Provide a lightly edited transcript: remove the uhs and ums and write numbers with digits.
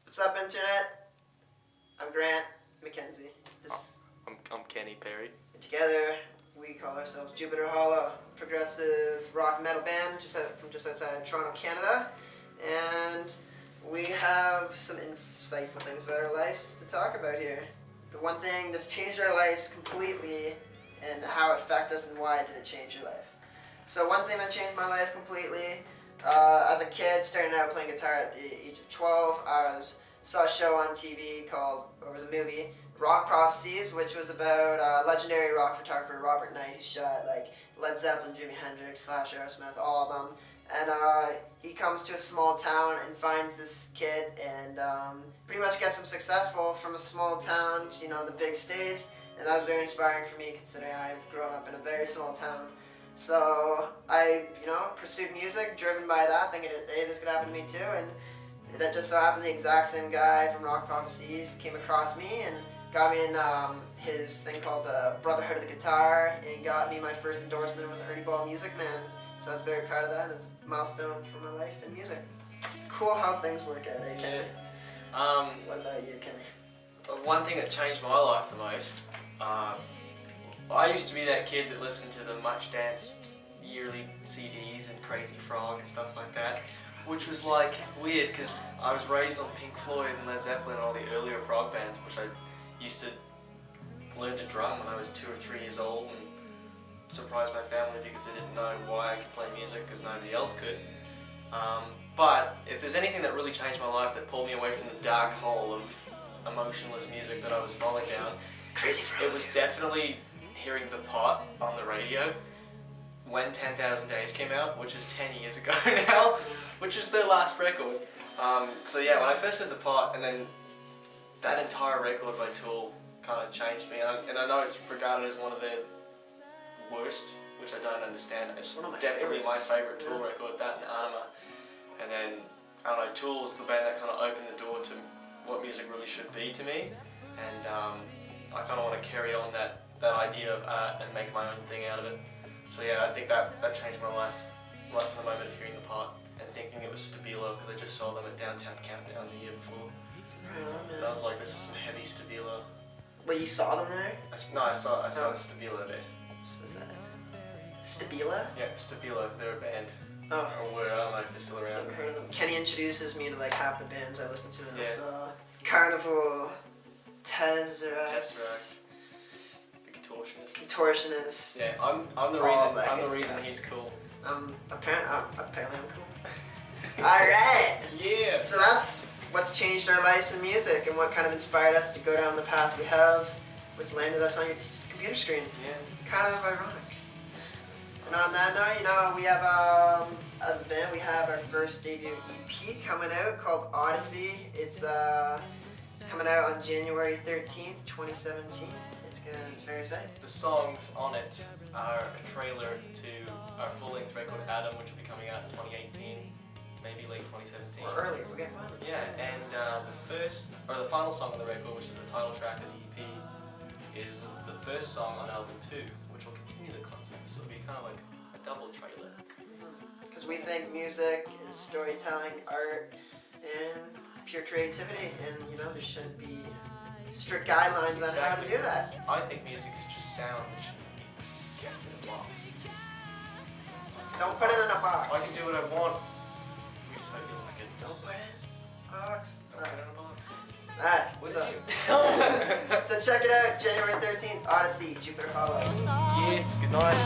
What's up, Internet? I'm Grant MacKenzie. I'm Kenny Parry. And together, we call ourselves Jupiter Hollow, progressive rock metal band from just outside Toronto, Canada. And we have some insightful things about our lives to talk about here. The one thing that's changed our lives completely and how it affected us and why did it change your life. So one thing that changed my life completely, as a kid, starting out playing guitar at the age of 12, saw a show on TV called, or it was a movie, Rock Prophecies, which was about legendary rock photographer Robert Knight, who shot like Led Zeppelin, Jimi Hendrix, Slash, Aerosmith, all of them. And he comes to a small town and finds this kid and pretty much gets him successful from a small town to, the big stage. And that was very inspiring for me, considering I've grown up in a very small town. So I, pursued music, driven by that, thinking, hey, this could happen to me too. And it just so happened the exact same guy from Rock Prophecies came across me and got me in his thing called the Brotherhood of the Guitar, and got me my first endorsement with Ernie Ball Music Man. So I was very proud of that, and it's a milestone for my life in music. Cool how things work out, eh, Kenny? Yeah. What about you, Kenny? One thing that changed my life the most, I used to be that kid that listened to the much danced yearly CDs and Crazy Frog and stuff like that, which was like weird because I was raised on Pink Floyd and Led Zeppelin and all the earlier prog bands, which I used to learn to drum when I was 2 or 3 years old and surprised my family because they didn't know why I could play music because nobody else could. But if there's anything that really changed my life that pulled me away from the dark hole of emotionless music that I was falling down, Crazy Frog. It was definitely hearing The Pot on the radio when 10,000 Days came out, which is 10 years ago now, which is their last record. So yeah, when I first heard The Pot, and then that entire record by Tool kind of changed me, and I know it's regarded as one of their worst, which I don't understand. It's one of my definitely favorites. my favourite Tool record, that and Anima. And then, I don't know, Tool was the band that kind of opened the door to what music really should be to me, and I kind of want to carry on that idea of art and make my own thing out of it. So yeah, I think that changed my life right from the moment of hearing The Pot and thinking it was Stabilo, because I just saw them at Downtown Countdown the year before. Right on, man. And I was like, this is some heavy Stabilo. Wait, you saw them there? I saw Stabilo there. What's that? Stabila? Yeah, Stabilo, they're a band. Oh. Or I don't know if they're still around. Never heard of them. Kenny introduces me to like half the bands I listen to. Yeah. Carnival, Tesseract, Tesseract, The Contortionist. Contortionist. Yeah, I'm the All that reason good stuff. he's cool. Apparently I'm cool. Alright! Yeah! So that's what's changed our lives in music and what kind of inspired us to go down the path we have, which landed us on your computer screen. Yeah. Kind of ironic. And on that note, we have, as a band, we have our first debut EP coming out called Odyssey. It's coming out on January 13th, 2017. It's very exciting. The songs on it are a trailer to our full-length record Adam, which will be coming out in 2018, maybe late 2017. Or earlier, if we get fun. Yeah, and the final song on the record, which is the title track of the EP, is the first song on album 2, which will continue the concept. So it'll be kind of like a double trailer. Because we think music is storytelling, art, and pure creativity, and there shouldn't be strict guidelines on how to do that. I think music is just sound that shouldn't be kept in a box. Don't put it in a box. I can do what I want. We just hope you like it. Don't put it in a box. Don't put it in a box. Alright, what's up? So check it out, January 13th, Odyssey, Jupiter Hollow. Yeah, good night.